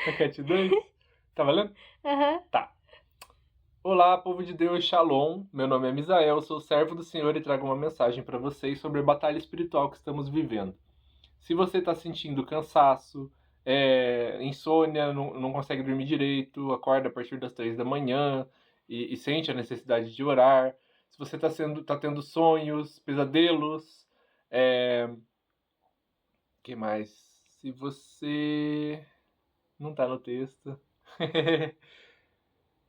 Maquete 2? Tá valendo? Aham. Tá. Olá, povo de Deus, Shalom. Meu nome é Misael, sou servo do Senhor e trago uma mensagem para vocês sobre a batalha espiritual que estamos vivendo. Se você está sentindo cansaço, insônia, não consegue dormir direito, acorda a partir das 3 da manhã e sente a necessidade de orar, se você tá tendo sonhos, pesadelos, que mais? Se você não tá no texto.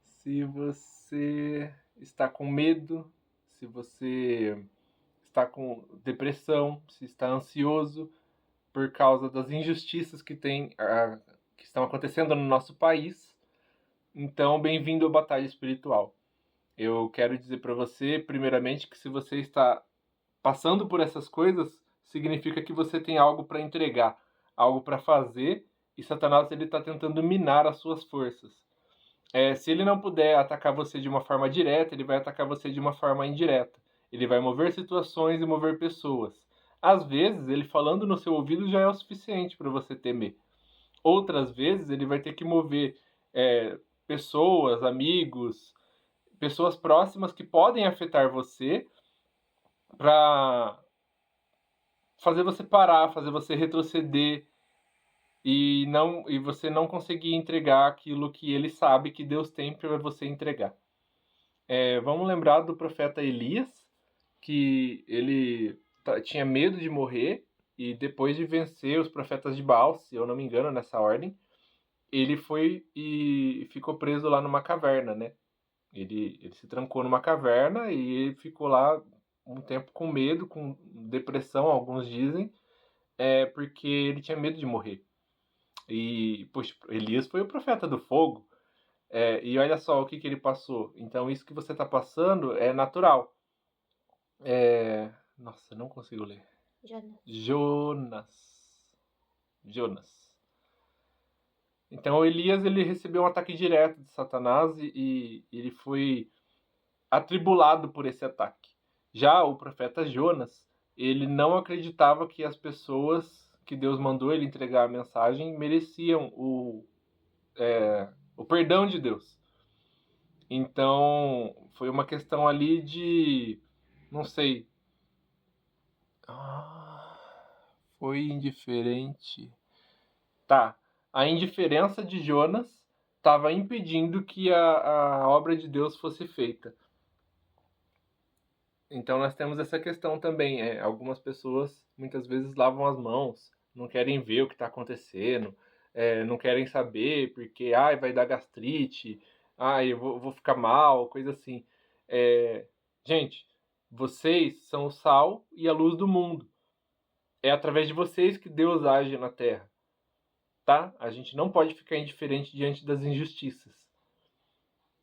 Se você está com medo, se você está com depressão, se está ansioso por causa das injustiças que estão acontecendo no nosso país, então bem-vindo à Batalha Espiritual. Eu quero dizer para você, primeiramente, que se você está passando por essas coisas, significa que você tem algo para entregar, algo para fazer, e Satanás ele está tentando minar as suas forças. Se ele não puder atacar você de uma forma direta, ele vai atacar você de uma forma indireta. Ele vai mover situações e mover pessoas. Às vezes, ele falando no seu ouvido já é o suficiente para você temer. Outras vezes, ele vai ter que mover pessoas, amigos, pessoas próximas que podem afetar você para fazer você parar, fazer você retroceder e você não conseguir entregar aquilo que ele sabe que Deus tem para você entregar. Vamos lembrar do profeta Elias, que ele tinha medo de morrer e depois de vencer os profetas de Baal, se eu não me engano, nessa ordem, ele foi e ficou preso lá numa caverna, né? Ele se trancou numa caverna e ficou lá um tempo com medo, com depressão, alguns dizem, porque ele tinha medo de morrer. E, poxa, Elias foi o profeta do fogo. E olha só o que ele passou. Então, isso que você está passando é natural. Nossa, não consigo ler. Jonas. Jonas. Jonas. Então, Elias ele recebeu um ataque direto de Satanás e ele foi atribulado por esse ataque. Já o profeta Jonas, ele não acreditava que as pessoas que Deus mandou ele entregar a mensagem mereciam o perdão de Deus. Então, foi uma questão ali de, não sei, foi indiferente. Tá, a indiferença de Jonas estava impedindo que a obra de Deus fosse feita. Então nós temos essa questão também. Algumas pessoas muitas vezes lavam as mãos, não querem ver o que está acontecendo, não querem saber porque vai dar gastrite, eu vou ficar mal, coisa assim. Gente, vocês são o sal e a luz do mundo. É através de vocês que Deus age na Terra, tá? A gente não pode ficar indiferente diante das injustiças.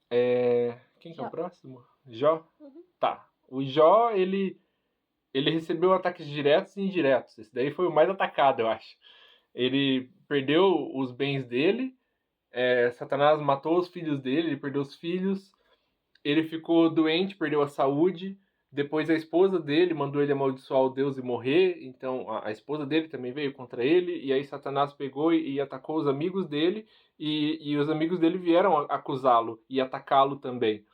Quem que é o Jó. próximo? Jó? Uhum. Tá. O Jó, ele recebeu ataques diretos e indiretos. Esse daí foi o mais atacado, eu acho. Ele perdeu os bens dele, Satanás matou os filhos dele, ele perdeu os filhos, ele ficou doente, perdeu a saúde. Depois a esposa dele mandou ele amaldiçoar o Deus e morrer, então a esposa dele também veio contra ele, e aí Satanás pegou e atacou os amigos dele, e os amigos dele vieram acusá-lo e atacá-lo também.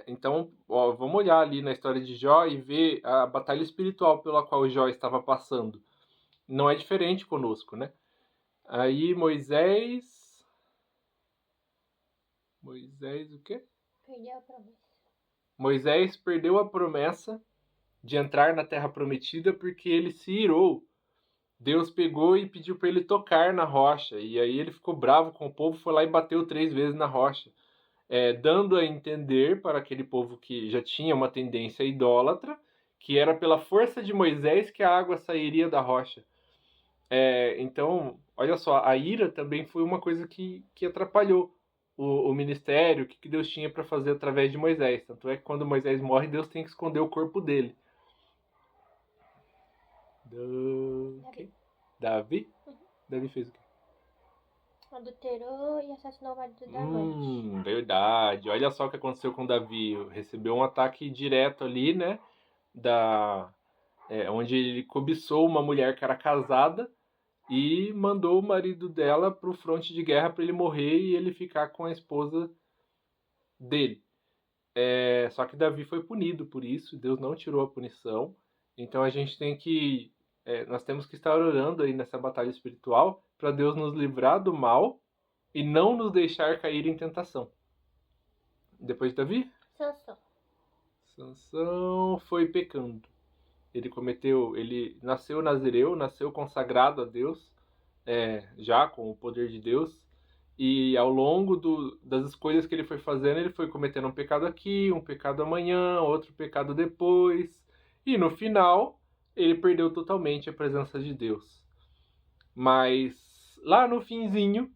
Então, ó, vamos olhar ali na história de Jó e ver a batalha espiritual pela qual Jó estava passando. Não é diferente conosco, né? Aí Moisés. Moisés o quê? Perdeu a promessa. Moisés perdeu a promessa de entrar na terra prometida porque ele se irou. Deus pegou e pediu para ele tocar na rocha. E aí ele ficou bravo com o povo, foi lá e bateu 3 vezes na rocha. Dando a entender para aquele povo que já tinha uma tendência idólatra, que era pela força de Moisés que a água sairia da rocha. Então, olha só, a ira também foi uma coisa que atrapalhou o ministério, o que Deus tinha para fazer através de Moisés. Tanto é que quando Moisés morre, Deus tem que esconder o corpo dele. Davi. Davi? Uhum. Davi fez o quê? Adulterou e assassinou o marido da amante. Verdade. Olha só o que aconteceu com Davi. Recebeu um ataque direto ali, né? Onde ele cobiçou uma mulher que era casada e mandou o marido dela para o fronte de guerra para ele morrer e ele ficar com a esposa dele. Só que Davi foi punido por isso, Deus não tirou a punição. Então a gente tem que, nós temos que estar orando aí nessa batalha espiritual para Deus nos livrar do mal e não nos deixar cair em tentação. Depois de Davi, Sansão. Sansão foi pecando. Ele nasceu nazireu, nasceu consagrado a Deus, já com o poder de Deus. E ao longo das escolhas que ele foi fazendo, ele foi cometendo um pecado aqui, um pecado amanhã, outro pecado depois. E no final, ele perdeu totalmente a presença de Deus. Mas lá no finzinho,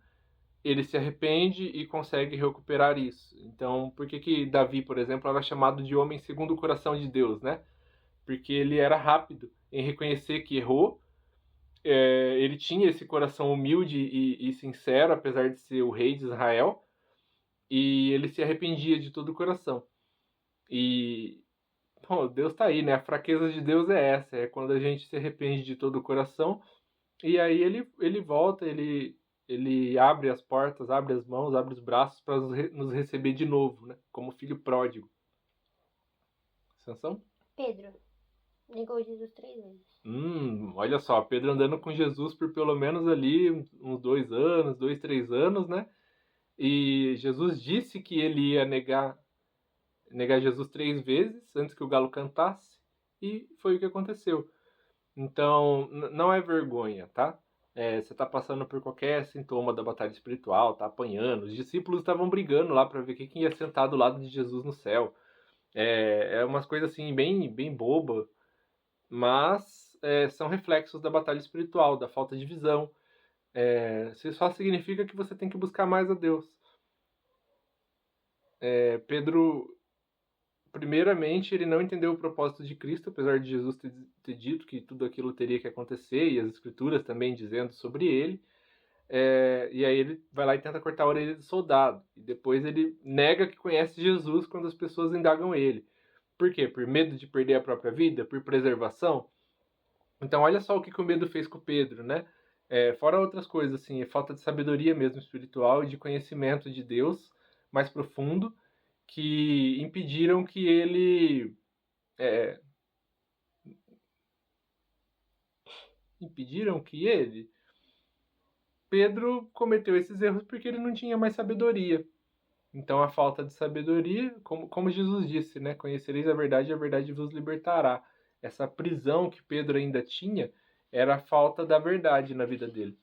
ele se arrepende e consegue recuperar isso. Então, por que Davi, por exemplo, era chamado de homem segundo o coração de Deus, né? Porque ele era rápido em reconhecer que errou. Ele tinha esse coração humilde e sincero, apesar de ser o rei de Israel, e ele se arrependia de todo o coração. E, bom, Deus tá aí, né? A fraqueza de Deus é essa, é quando a gente se arrepende de todo o coração, e aí ele volta, ele abre as portas, abre as mãos, abre os braços para nos receber de novo, né? Como filho pródigo. Sansão? Pedro. Negou Jesus 3 vezes. Olha só, Pedro andando com Jesus por pelo menos ali uns 2 anos, 2, 3 anos, né? E Jesus disse que ele ia negar Jesus 3 vezes antes que o galo cantasse, e foi o que aconteceu. Então, não é vergonha, tá? Você tá passando por qualquer sintoma da batalha espiritual, tá apanhando. Os discípulos estavam brigando lá para ver quem ia sentar do lado de Jesus no céu. É umas coisas assim, bem, bem boba, mas são reflexos da batalha espiritual, da falta de visão. Isso só significa que você tem que buscar mais a Deus. Pedro, primeiramente, ele não entendeu o propósito de Cristo, apesar de Jesus ter dito que tudo aquilo teria que acontecer, e as escrituras também dizendo sobre ele. E aí ele vai lá e tenta cortar a orelha do soldado. E depois ele nega que conhece Jesus quando as pessoas indagam ele. Por quê? Por medo de perder a própria vida? Por preservação? Então olha só o que o medo fez com Pedro, né? Fora outras coisas, assim, é falta de sabedoria mesmo espiritual e de conhecimento de Deus mais profundo, que impediram que ele Pedro cometeu esses erros porque ele não tinha mais sabedoria. Então a falta de sabedoria, como Jesus disse, né? Conhecereis a verdade e a verdade vos libertará. Essa prisão que Pedro ainda tinha era a falta da verdade na vida dele.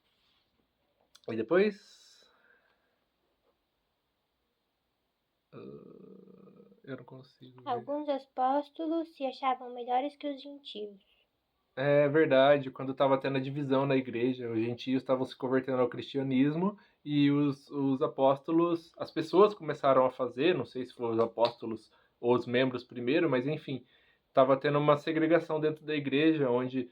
E depois... eu não consigo ver. Alguns apóstolos se achavam melhores que os gentios. É verdade, quando estava tendo a divisão na igreja, os gentios estavam se convertendo ao cristianismo e os apóstolos, as pessoas começaram a fazer, não sei se foram os apóstolos ou os membros primeiro, mas enfim, estava tendo uma segregação dentro da igreja, onde...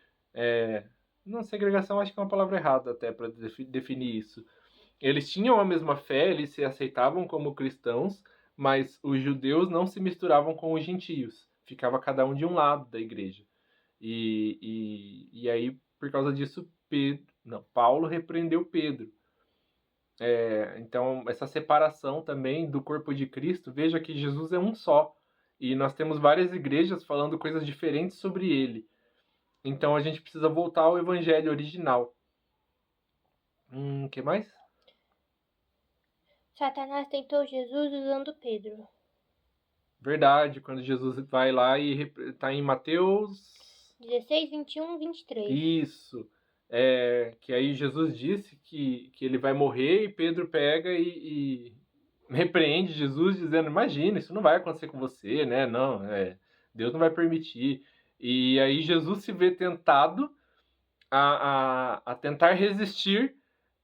não, segregação acho que é uma palavra errada até para definir isso. Eles tinham a mesma fé, eles se aceitavam como cristãos, mas os judeus não se misturavam com os gentios. Ficava cada um de um lado da igreja. E aí, por causa disso, Paulo repreendeu Pedro. Então, essa separação também do corpo de Cristo, veja que Jesus é um só. E nós temos várias igrejas falando coisas diferentes sobre ele. Então, a gente precisa voltar ao evangelho original. Que mais? Satanás tentou Jesus usando Pedro. Verdade, quando Jesus vai lá e está em Mateus 16, 21, 23. Isso. Que aí Jesus disse que ele vai morrer e Pedro pega e repreende Jesus dizendo, imagina, isso não vai acontecer com você, né? Não, Deus não vai permitir. E aí Jesus se vê tentado a tentar resistir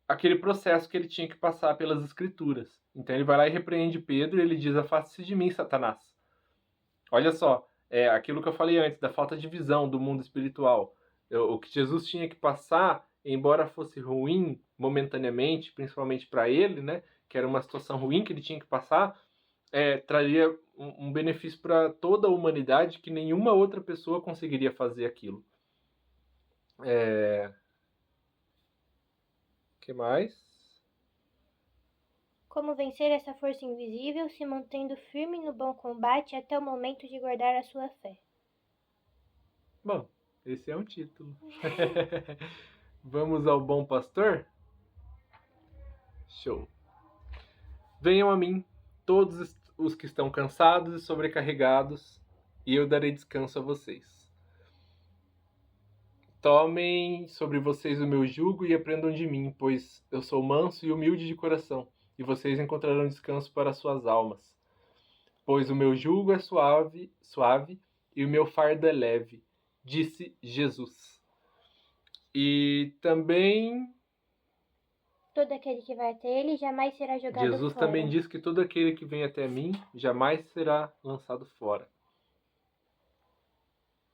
aquele processo que ele tinha que passar pelas escrituras. Então ele vai lá e repreende Pedro e ele diz, afaste-se de mim, Satanás. Olha só, aquilo que eu falei antes, da falta de visão do mundo espiritual. O que Jesus tinha que passar, embora fosse ruim momentaneamente, principalmente para ele, né, que era uma situação ruim que ele tinha que passar, traria um benefício para toda a humanidade que nenhuma outra pessoa conseguiria fazer aquilo. Que mais? Como vencer essa força invisível se mantendo firme no bom combate até o momento de guardar a sua fé. Bom, esse é um título. Vamos ao bom pastor? Show. Venham a mim, todos os que estão cansados e sobrecarregados, e eu darei descanso a vocês. Tomem sobre vocês o meu jugo e aprendam de mim, pois eu sou manso e humilde de coração, e vocês encontrarão descanso para suas almas. Pois o meu jugo é suave, e o meu fardo é leve, disse Jesus. E também Todo aquele que vai até ele jamais será jogado Jesus fora. também diz que todo aquele que vem até mim jamais será lançado fora.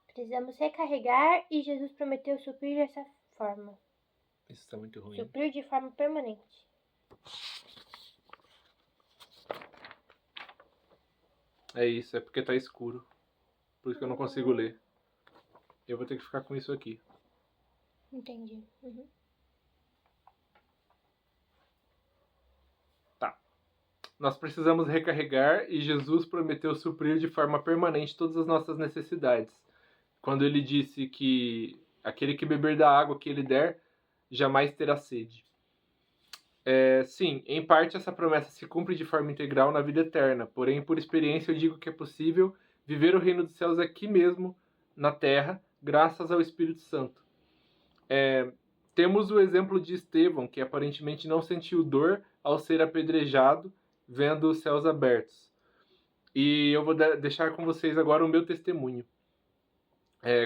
Precisamos recarregar e Jesus prometeu suprir dessa forma. Isso está muito ruim. Suprir de forma permanente. É isso, é porque tá escuro. Por isso que eu não consigo ler. Eu vou ter que ficar com isso aqui. Entendi. Uhum. Tá. Nós precisamos recarregar e Jesus prometeu suprir de forma permanente todas as nossas necessidades. Quando ele disse que aquele que beber da água que ele der, jamais terá sede. Sim, em parte essa promessa se cumpre de forma integral na vida eterna, porém, por experiência, eu digo que é possível viver o reino dos céus aqui mesmo, na terra, graças ao Espírito Santo. Temos o exemplo de Estevão, que aparentemente não sentiu dor ao ser apedrejado, vendo os céus abertos. E eu vou deixar com vocês agora o meu testemunho.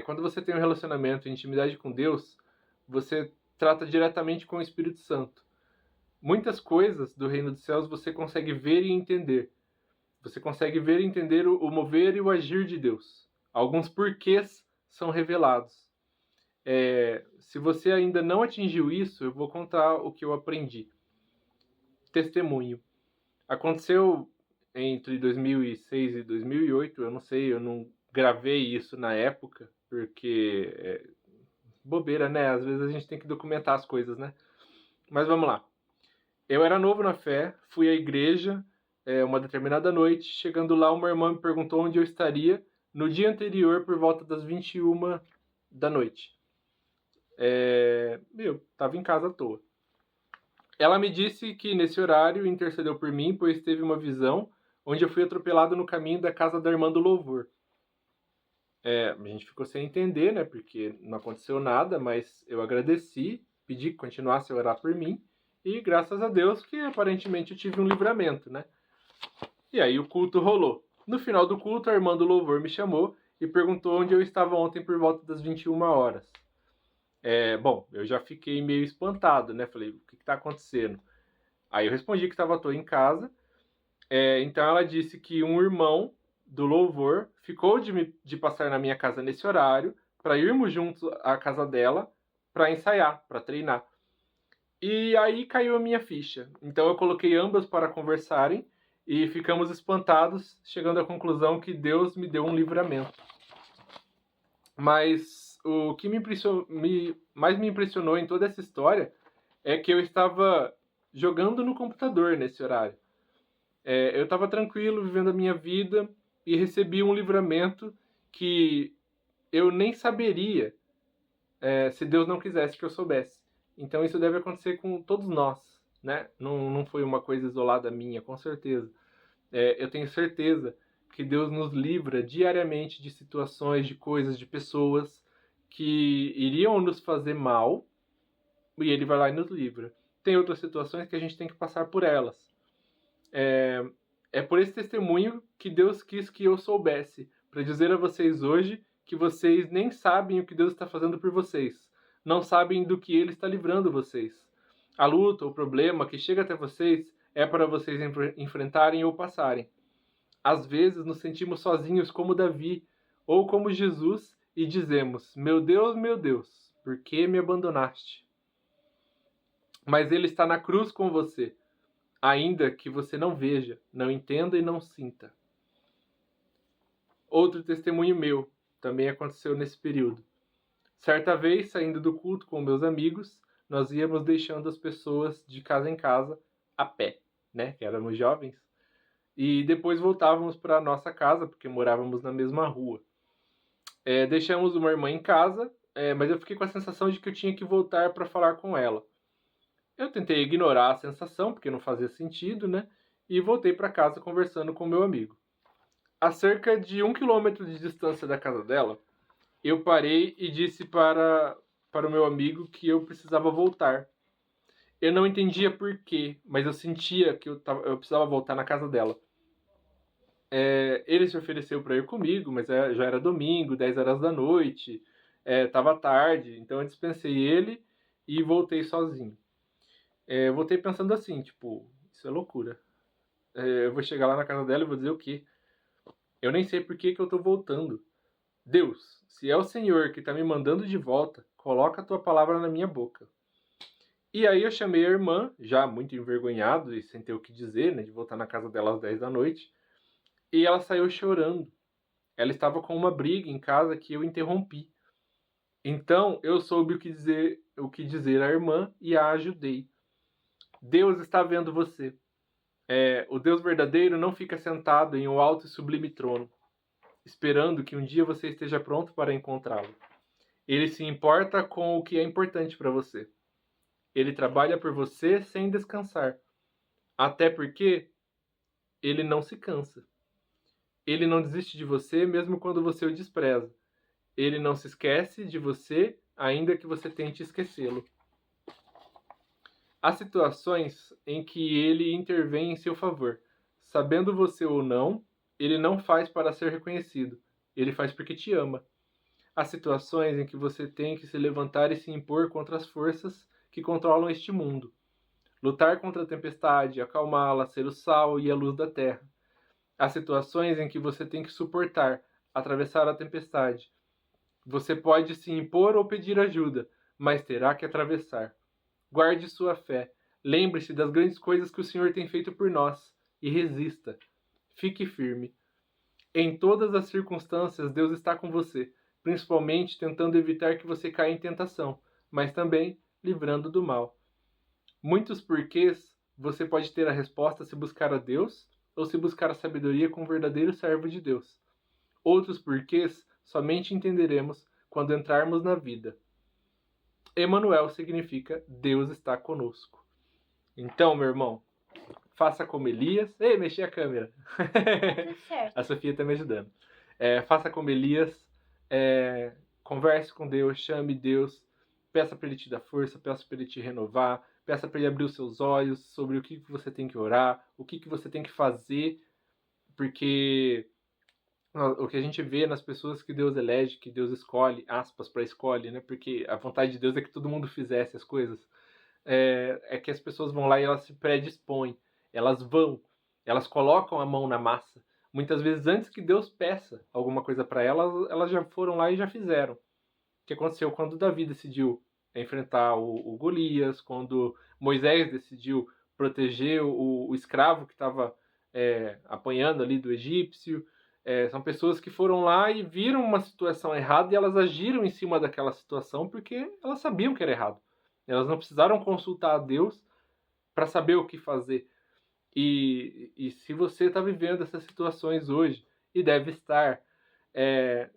Quando você tem um relacionamento e intimidade com Deus, você trata diretamente com o Espírito Santo. Muitas coisas do reino dos céus você consegue ver e entender. Você consegue ver e entender o mover e o agir de Deus. Alguns porquês são revelados. Se você ainda não atingiu isso, eu vou contar o que eu aprendi. Testemunho. Aconteceu entre 2006 e 2008, eu não sei, eu não gravei isso na época, porque bobeira, né? Às vezes a gente tem que documentar as coisas, né? Mas vamos lá. Eu era novo na fé, fui à igreja uma determinada noite. Chegando lá, uma irmã me perguntou onde eu estaria no dia anterior, por volta das 21 da noite. Eu estava em casa à toa. Ela me disse que nesse horário intercedeu por mim, pois teve uma visão onde eu fui atropelado no caminho da casa da irmã do louvor. A gente ficou sem entender, né? Porque não aconteceu nada, mas eu agradeci, pedi que continuasse a orar por mim. E graças a Deus que aparentemente eu tive um livramento, né? E aí o culto rolou. No final do culto, a irmã do louvor me chamou e perguntou onde eu estava ontem por volta das 21 horas. Bom, eu já fiquei meio espantado, né? Falei, o que está acontecendo? Aí eu respondi que estava à toa em casa. Então ela disse que um irmão do louvor ficou de passar na minha casa nesse horário para irmos juntos à casa dela para ensaiar, para treinar. E aí caiu a minha ficha. Então eu coloquei ambas para conversarem e ficamos espantados, chegando à conclusão que Deus me deu um livramento. Mas o que mais me impressionou em toda essa história é que eu estava jogando no computador nesse horário. Eu estava tranquilo, vivendo a minha vida e recebi um livramento que eu nem saberia se Deus não quisesse que eu soubesse. Então isso deve acontecer com todos nós, né? Não foi uma coisa isolada minha, com certeza. Eu tenho certeza que Deus nos livra diariamente de situações, de coisas, de pessoas que iriam nos fazer mal e Ele vai lá e nos livra. Tem outras situações que a gente tem que passar por elas. É por esse testemunho que Deus quis que eu soubesse, para dizer a vocês hoje que vocês nem sabem o que Deus está fazendo por vocês. Não sabem do que Ele está livrando vocês. A luta, o problema que chega até vocês é para vocês enfrentarem ou passarem. Às vezes nos sentimos sozinhos como Davi ou como Jesus e dizemos: meu Deus, por que me abandonaste? Mas Ele está na cruz com você, ainda que você não veja, não entenda e não sinta. Outro testemunho meu também aconteceu nesse período. Certa vez, saindo do culto com meus amigos, nós íamos deixando as pessoas de casa em casa a pé, né? Que éramos jovens. E depois voltávamos para a nossa casa, porque morávamos na mesma rua. Deixamos uma irmã em casa, mas eu fiquei com a sensação de que eu tinha que voltar para falar com ela. Eu tentei ignorar a sensação, porque não fazia sentido, né? E voltei para casa conversando com meu amigo. A cerca de 1 quilômetro de distância da casa dela, eu parei e disse para o meu amigo que eu precisava voltar. Eu não entendia por quê, mas eu sentia que eu precisava voltar na casa dela. Ele se ofereceu para ir comigo, mas já era domingo, 10 horas da noite, estava tarde, então eu dispensei ele e voltei sozinho. Eu voltei pensando assim, tipo, isso é loucura. Eu vou chegar lá na casa dela e vou dizer o quê? Eu nem sei por que eu tô voltando. Deus, se é o Senhor que tá me mandando de volta, coloca a tua palavra na minha boca. E aí eu chamei a irmã, já muito envergonhado e sem ter o que dizer, né, de voltar na casa dela às 10 da noite, e ela saiu chorando. Ela estava com uma briga em casa que eu interrompi. Então eu soube o que dizer à irmã e a ajudei. Deus está vendo você. O Deus verdadeiro não fica sentado em um alto e sublime trono, esperando que um dia você esteja pronto para encontrá-lo. Ele se importa com o que é importante para você. Ele trabalha por você sem descansar. Até porque ele não se cansa. Ele não desiste de você mesmo quando você o despreza. Ele não se esquece de você, ainda que você tente esquecê-lo. Há situações em que ele intervém em seu favor. Sabendo você ou não, ele não faz para ser reconhecido. Ele faz porque te ama. Há situações em que você tem que se levantar e se impor contra as forças que controlam este mundo. Lutar contra a tempestade, acalmá-la, ser o sal e a luz da terra. Há situações em que você tem que suportar, atravessar a tempestade. Você pode se impor ou pedir ajuda, mas terá que atravessar. Guarde sua fé. Lembre-se das grandes coisas que o Senhor tem feito por nós e resista. Fique firme. Em todas as circunstâncias, Deus está com você, principalmente tentando evitar que você caia em tentação, mas também livrando do mal. Muitos porquês você pode ter a resposta se buscar a Deus ou se buscar a sabedoria com um verdadeiro servo de Deus. Outros porquês somente entenderemos quando entrarmos na vida. Emanuel significa Deus está conosco. Então, meu irmão, faça como Elias. Ei, mexi a câmera. Tudo certo. A Sofia está me ajudando. Faça como Elias. Converse com Deus, chame Deus. Peça para ele te dar força, peça para ele te renovar. Peça para ele abrir os seus olhos sobre o que você tem que orar, o que você tem que fazer. Porque o que a gente vê nas pessoas que Deus elege, que Deus escolhe, aspas para escolhe, né? Porque a vontade de Deus é que todo mundo fizesse as coisas. É que as pessoas vão lá e elas se predispõem, elas colocam a mão na massa. Muitas vezes antes que Deus peça alguma coisa para elas já foram lá e já fizeram. O que aconteceu quando Davi decidiu enfrentar o Golias, quando Moisés decidiu proteger o escravo que estava apanhando ali do egípcio. São pessoas que foram lá e viram uma situação errada e elas agiram em cima daquela situação porque elas sabiam que era errado. Elas não precisaram consultar a Deus para saber o que fazer. E se você está vivendo essas situações hoje, e deve estar,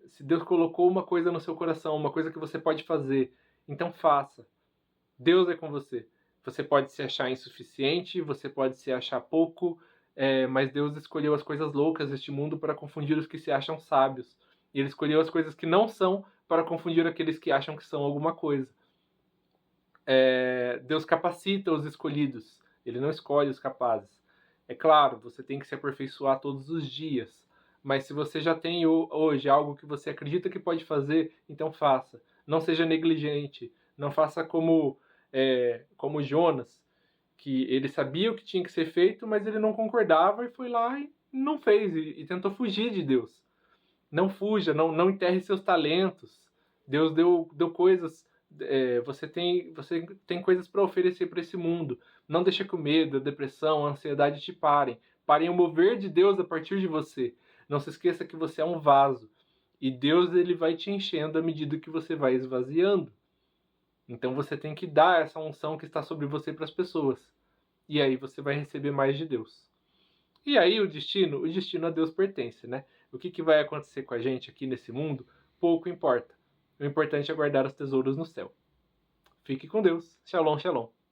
se Deus colocou uma coisa no seu coração, uma coisa que você pode fazer, então faça. Deus é com você. Você pode se achar insuficiente, você pode se achar pouco, mas Deus escolheu as coisas loucas deste mundo para confundir os que se acham sábios. E Ele escolheu as coisas que não são para confundir aqueles que acham que são alguma coisa. Deus capacita os escolhidos. Ele não escolhe os capazes. É claro, você tem que se aperfeiçoar todos os dias. Mas se você já tem hoje algo que você acredita que pode fazer, então faça. Não seja negligente. Não faça como Jonas, que ele sabia o que tinha que ser feito, mas ele não concordava e foi lá e não fez. E tentou fugir de Deus. Não fuja, não enterre seus talentos. Deus deu coisas. Você tem coisas para oferecer para esse mundo. Não deixe que o medo, a depressão, a ansiedade te parem. Parem o mover de Deus a partir de você. Não se esqueça que você é um vaso. E Deus ele vai te enchendo à medida que você vai esvaziando. Então você tem que dar essa unção que está sobre você para as pessoas. E aí você vai receber mais de Deus. E aí o destino a Deus pertence, né? O que vai acontecer com a gente aqui nesse mundo, pouco importa. O importante é guardar os tesouros no céu. Fique com Deus. Shalom, shalom.